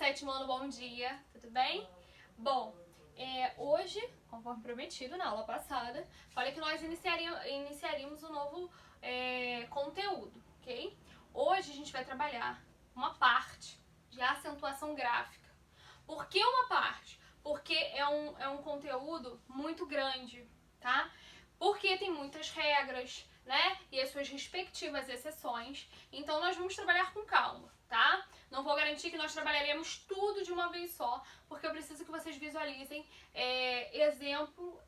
sétimo ano, bom dia, tudo bem? Bom, hoje, conforme prometido na aula passada, falei que nós iniciaríamos um novo conteúdo, ok? Hoje a gente vai trabalhar uma parte de acentuação gráfica. Por que uma parte? Porque é um conteúdo muito grande, tá? Porque tem muitas regras, né? E as suas respectivas exceções. Então nós vamos trabalhar com calma, tá? Não vou garantir que nós trabalharemos tudo de uma vez só, porque eu preciso que vocês visualizem exemplo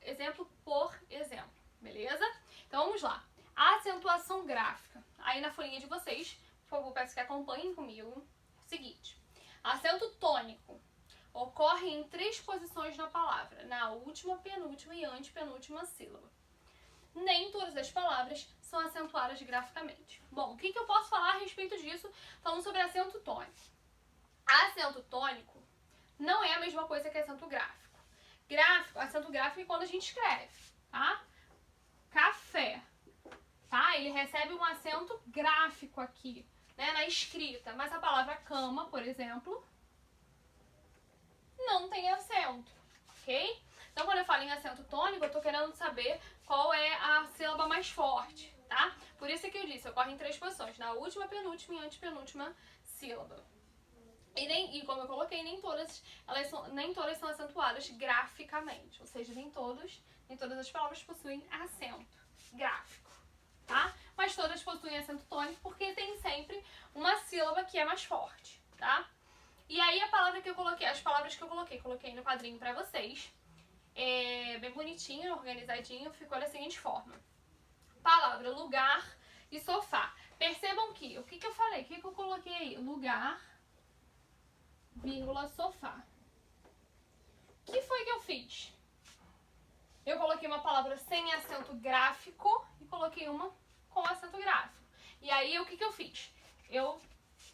por exemplo, beleza? Então vamos lá. Acentuação gráfica. Aí na folhinha de vocês, por favor, peço que acompanhem comigo. É o seguinte. Acento tônico ocorre em 3 posições na palavra, na última, penúltima e antepenúltima sílaba. Nem todas as palavras são acentuadas graficamente. Bom, o que eu posso falar a respeito disso, falando sobre acento tônico? Acento tônico não é a mesma coisa que acento gráfico. Acento gráfico é quando a gente escreve, tá? Café, tá? Ele recebe um acento gráfico aqui, né, na escrita. Mas a palavra cama, por exemplo, não tem acento, ok? Então, quando eu falo em acento tônico, eu tô querendo saber qual é a sílaba mais forte, tá? Por isso é que eu disse, ocorre em 3 posições, na última, penúltima e antepenúltima sílaba. E como eu coloquei, nem todas são acentuadas graficamente, ou seja, nem todas as palavras possuem acento gráfico, tá? Mas todas possuem acento tônico porque tem sempre uma sílaba que é mais forte, tá? E aí as palavras que eu coloquei no quadrinho pra vocês, bem bonitinho, organizadinho, ficou da seguinte forma. Palavra lugar e sofá. Percebam que, o que eu falei? O que eu coloquei aí? Lugar, vírgula, sofá. O que foi que eu fiz? Eu coloquei uma palavra sem acento gráfico e coloquei uma com acento gráfico. E aí, o que eu fiz? Eu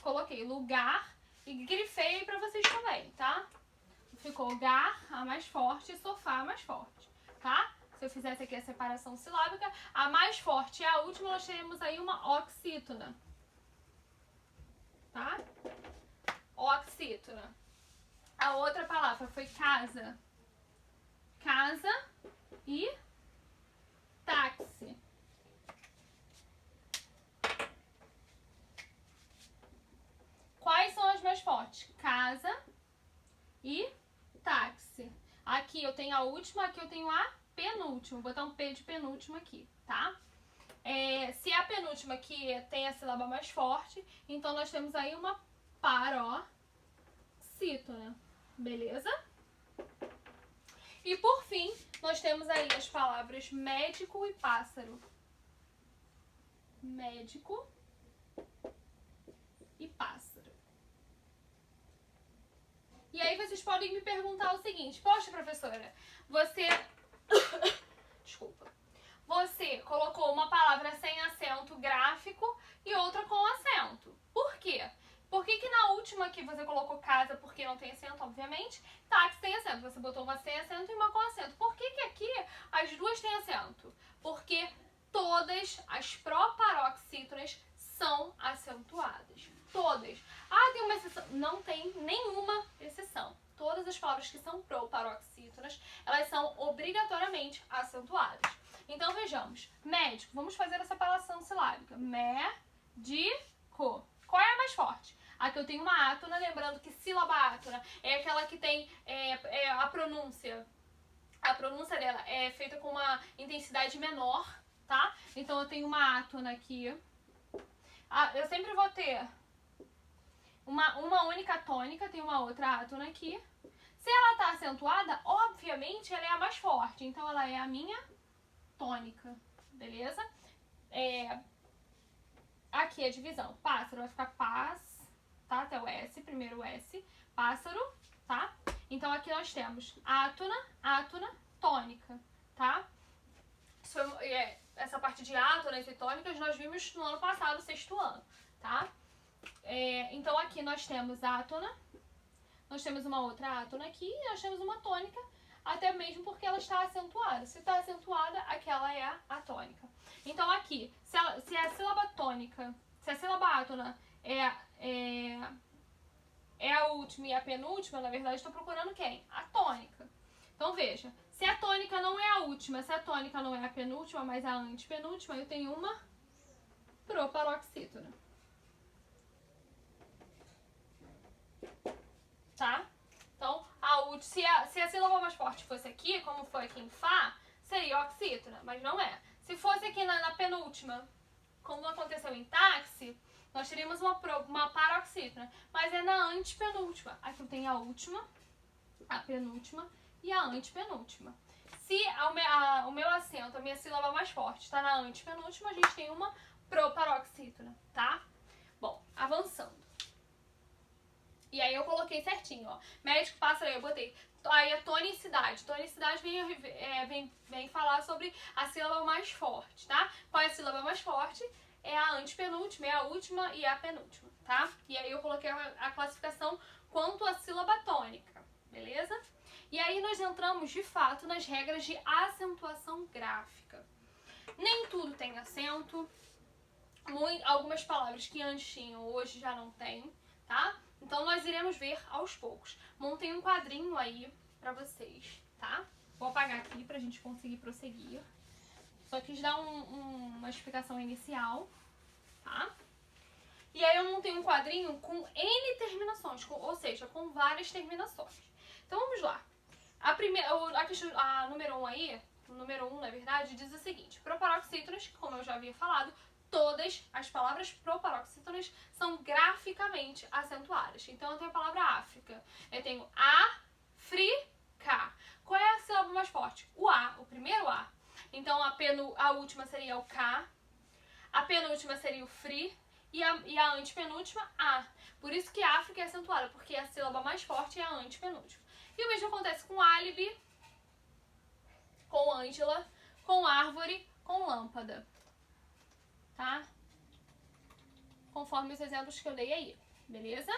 coloquei lugar e grifei pra vocês também, tá? Ficou lugar, a mais forte, e sofá, a mais forte, tá? Se eu fizesse aqui a separação silábica, a mais forte e a última, nós teremos aí uma oxítona, tá? Oxítona. A outra palavra foi casa. Casa e táxi. Quais são as mais fortes? Casa e táxi. Aqui eu tenho a última, aqui eu tenho a penúltima. Vou botar um P de penúltima aqui, tá? Se a penúltima aqui tem a sílaba mais forte, então nós temos aí uma paroxítona, beleza? E por fim, nós temos aí as palavras médico e pássaro. Médico e pássaro. E aí vocês podem me perguntar o seguinte: poxa, professora, desculpa. Você colocou uma palavra sem acento gráfico e outra com acento. Por quê? Por que na última aqui você colocou casa porque não tem acento, obviamente? Táxi tem acento. Você botou uma sem acento e uma com acento. Por que aqui as duas têm acento? Porque todas as proparoxítonas são acentuadas. Todas. Ah, tem uma exceção. Não tem nenhuma exceção. Todas as palavras que são proparoxítonas, elas são obrigatoriamente acentuadas. Então vejamos. Médico. Vamos fazer essa separação silábica. Médico. Qual é a mais forte? Aqui eu tenho uma átona, lembrando que sílaba átona é aquela que tem a pronúncia. A pronúncia dela é feita com uma intensidade menor, tá? Então eu tenho uma átona aqui. Eu sempre vou ter uma única tônica, tem uma outra átona aqui. Se ela tá acentuada, obviamente ela é a mais forte. Então ela é a minha tônica, beleza? Aqui a divisão. Pássaro vai ficar paz, tá? Até o S, primeiro o S. Pássaro, tá? Então aqui nós temos átona, átona, tônica, tá? Essa parte de átonas e tônicas nós vimos no ano passado, 6º ano, tá? Então aqui nós temos átona, nós temos uma outra átona aqui e nós temos uma tônica, até mesmo porque ela está acentuada. Se está acentuada, aquela é a tônica. Então aqui, se a sílaba tônica, se a sílaba átona é a última e a penúltima, na verdade, estou procurando quem? A tônica. Então, veja, se a tônica não é a última, se a tônica não é a penúltima, mas a antepenúltima, eu tenho uma proparoxítona. Tá? Então, se a sílaba mais forte fosse aqui, como foi aqui em Fá, seria oxítona, mas não é. Se fosse aqui na penúltima, como aconteceu em táxi, nós teríamos uma paroxítona, mas é na antepenúltima. Aqui eu tenho a última, a penúltima e a antepenúltima. Se o meu acento, a minha sílaba mais forte está na antepenúltima, a gente tem uma proparoxítona, tá? Bom, avançando. E aí eu coloquei certinho, ó. Médico, pássaro, aí eu botei. Aí a tonicidade. Tonicidade vem falar sobre a sílaba mais forte, tá? Qual é a sílaba mais forte? É a antepenúltima, é a última e a penúltima, tá? E aí eu coloquei a classificação quanto à sílaba tônica, beleza? E aí nós entramos, de fato, nas regras de acentuação gráfica. Nem tudo tem acento. Algumas palavras que antes tinham, hoje já não tem, tá? Então nós iremos ver aos poucos. Montei um quadrinho aí pra vocês, tá? Vou apagar aqui pra gente conseguir prosseguir. Só quis dar uma explicação inicial, tá? E aí eu montei um quadrinho com N terminações, ou seja, com várias terminações. Então vamos lá. A número 1 aí, o número 1 na verdade, diz o seguinte: proparoxítonas, como eu já havia falado, todas as palavras proparoxítonas são graficamente acentuadas. Então eu tenho a palavra África, eu tenho Africa. Qual é a sílaba mais forte? O A, o primeiro A. Então a última seria o K, a penúltima seria o Fri e a antepenúltima A. Por isso que África é acentuada, porque a sílaba mais forte é a antepenúltima. E o mesmo acontece com álibi, com Ângela, com árvore, com lâmpada. Tá? Conforme os exemplos que eu dei aí, beleza?